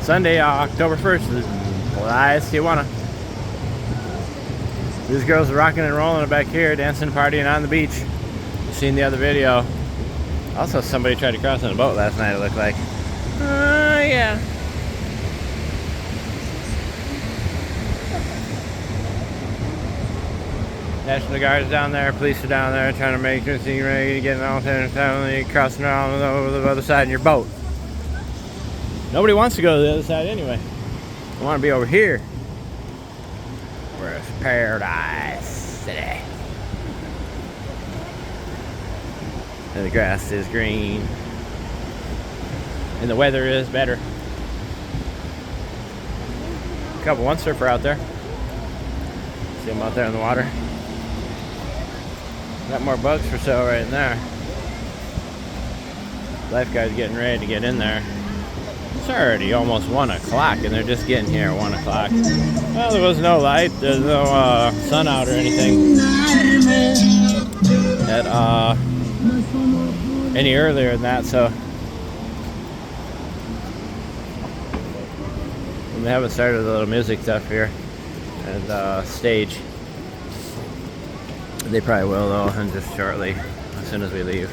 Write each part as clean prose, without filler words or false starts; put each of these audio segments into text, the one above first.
Sunday, October 1st, Playas De Tijuana. These girls are rocking and rolling back here, dancing, partying on the beach. You've seen the other video. Also, somebody tried to cross on a boat last night, it looked like. Yeah. National Guard is down there, police are down there trying to make sure you're ready to get all crossing around over the other side in your boat. Nobody wants to go to the other side anyway. I want to be over here where it's paradise city. And the grass is green. And the weather is better. A couple one surfer out there. See them out there in the water. Got more bugs for sale right in there. Lifeguard's getting ready to get in there. It's already almost 1 o'clock and they're just getting here at 1 o'clock. Well, there was no light, there's no sun out or anything at any earlier than that, so we haven't started the little music stuff here and stage. They probably will though, and just shortly, as soon as we leave.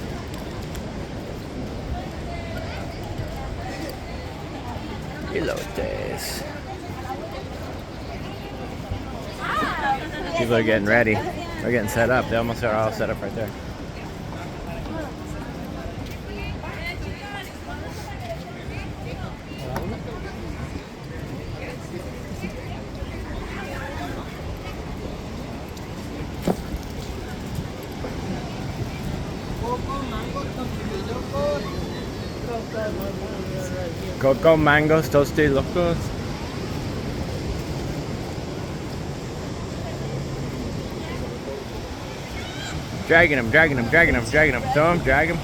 Elotes. People are getting ready. They're getting set up. They almost are all set up right there. Coco, mangoes, toasty locos. Dragging him, dragging him, dragging him, dragging him, throw him, drag him,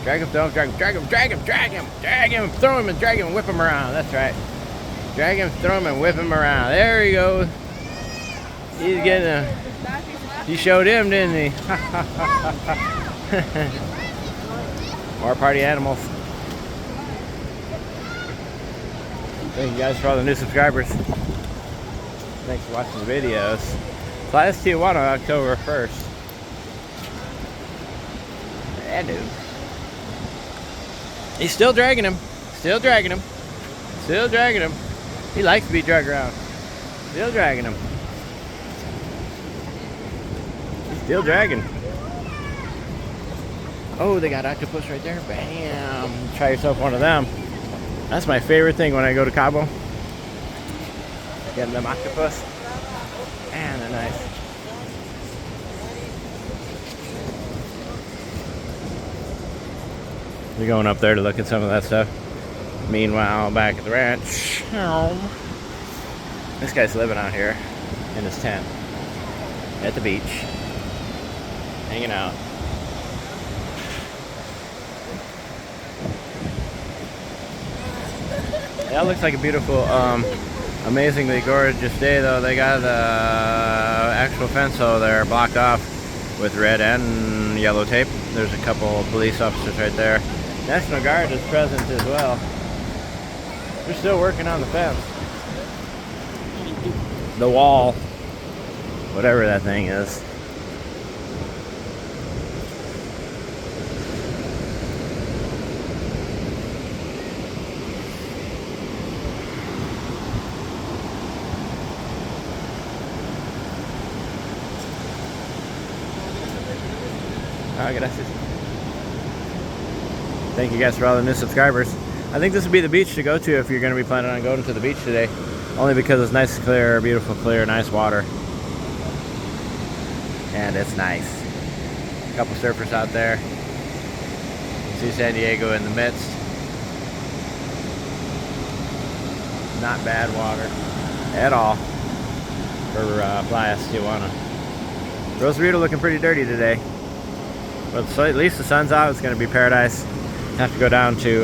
drag him, throw him, drag him, drag him, drag him, drag him, drag him, throw him and drag him and whip him around. That's right. Drag him, throw him and whip him around. There he goes. He's getting a. He showed him, didn't he? More party animals. Thank you guys for all the new subscribers. Thanks for watching the videos. Playas De Tijuana, October 1st. Yeah, dude. He's still dragging him. Still dragging him. Still dragging him. He likes to be dragged around. Still dragging him. He's still dragging. Oh, they got octopus right there. Bam. Try yourself one of them. That's my favorite thing when I go to Cabo. Getting them octopus. Man, they're nice. We're going up there to look at some of that stuff. Meanwhile, back at the ranch, this guy's living out here in his tent at the beach, hanging out. That looks like a beautiful, amazingly gorgeous day though. They got the actual fence over there blocked off with red and yellow tape. There's a couple of police officers right there. National Guard is present as well. They're still working on the fence. The wall. Whatever that thing is. Gracias. Thank you guys for all the new subscribers. I think this would be the beach to go to if you're going to be planning on going to the beach today. Only because it's nice, clear, beautiful, clear, nice water. And it's nice. A couple surfers out there. You see San Diego in the midst. Not bad water at all for Playas De Tijuana. Rosarito looking pretty dirty today. But so at least the sun's out. It's going to be paradise. Have to go down to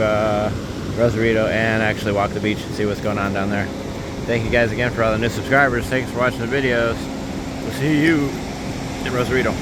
Rosarito and actually walk the beach and see what's going on down there. Thank you guys again for all the new subscribers. Thanks for watching the videos. We'll see you in Rosarito.